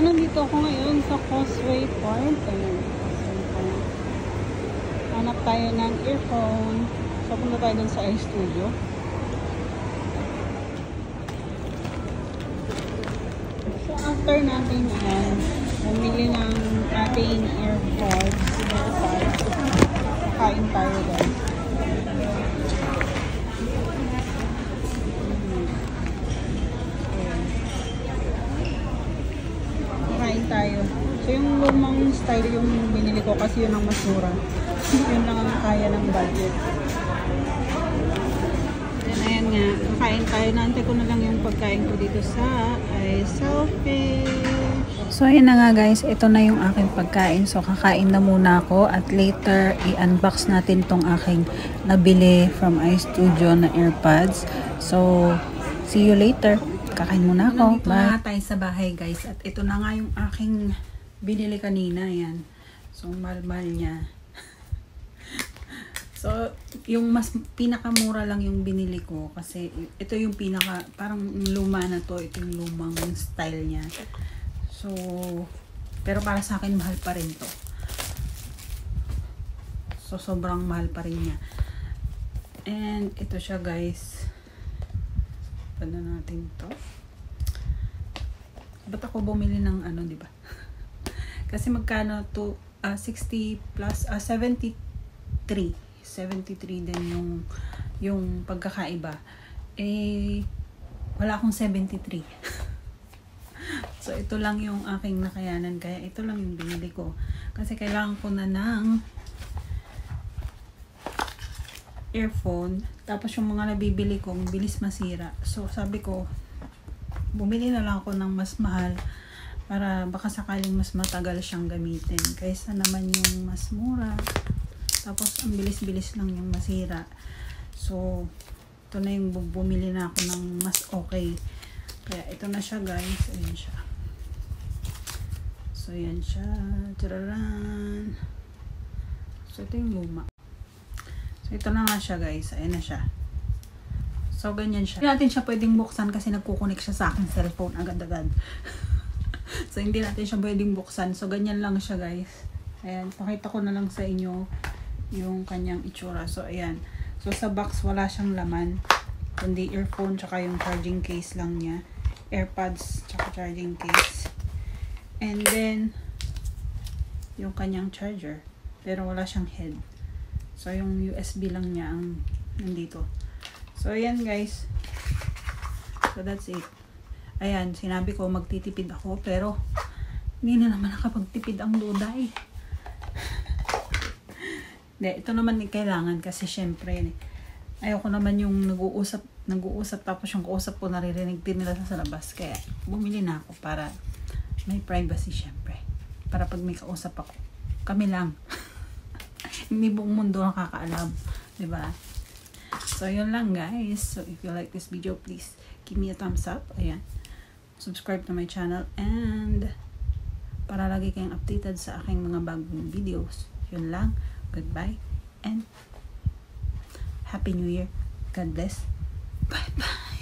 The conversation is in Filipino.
nandito ako ngayon sa Causeway Point. Ayun, Causeway Point. Hanap tayo ng earphone. So, punta tayo dun sa iStudio. So, after natin yan, bumili ng ating earpods. Kain tayo guys. Tayo. So, yung lumang style yung binili ko kasi yun ang mas mura. Yun lang ang kaya ng budget. And ayan nga, kakain tayo. Naantay ko na lang yung pagkain ko dito sa iSelfish. So, ayan na nga guys. Ito na yung aking pagkain. So, kakain na muna ako at later i-unbox natin tong aking nabili from iStudio na AirPods. So, see you later. Kakain muna ako. Nandito na tayo sa bahay guys. At ito na nga yung aking binili kanina. Yan. So, mahal-mahal niya. So, yung mas pinakamura lang yung binili ko. Kasi ito yung pinaka, parang luma na to. Ito yung lumang style niya. So, pero para sa akin mahal pa rin to. So, sobrang mahal pa rin niya. And ito siya guys. Ano natin to? Ba't ako bumili ng ano, di ba? Kasi magkano to 60 plus 73. 73 din yung pagkakaiba. Eh wala akong 73. So ito lang yung aking nakayanan, kaya ito lang yung binili ko. Kasi kailangan ko na ng earphone, tapos yung mga nabibili ko bilis masira. So sabi ko bumili na lang ako ng mas mahal para baka sakaling mas matagal siyang gamitin kaysa naman yung mas mura tapos ang bilis-bilis lang yung masira. So ito na yung bumili na ako ng mas okay, kaya ito na siya guys. Ayan siya. So yan siya. Tararan. So ito yung luma. So, ito na nga siya guys. Ayan na siya. So, ganyan siya. Hindi natin siya pwedeng buksan kasi nagkukunik siya sa aking cellphone agad-agad. So, hindi natin siya pwedeng buksan. So, ganyan lang siya guys. Ayan. Pakita ko na lang sa inyo yung kanyang itsura. So, ayan. So, sa box wala siyang laman. Kundi earphone tsaka yung charging case lang niya. AirPods tsaka charging case. And then, yung kanyang charger. Pero wala siyang head. So, yung USB lang niya ang nandito. So, ayan guys. So, that's it. Ayan, sinabi ko magtitipid ako, pero hindi na naman nakapagtipid ang duda eh. Hindi, ito naman kailangan kasi syempre, ayoko naman yung nag-uusap tapos yung kausap ko naririnig din nila sa labas. Kaya, bumili na ako para may privacy syempre. Para pag may kausap ako, kami lang. Hindi buong mundo nakakaalam, diba? So, yun lang guys. So, if you like this video, please give me a thumbs up. Ayan. Subscribe to my channel and para lagi kayong updated sa aking mga bagong videos. Yun lang. Goodbye and Happy New Year. God bless. Bye-bye.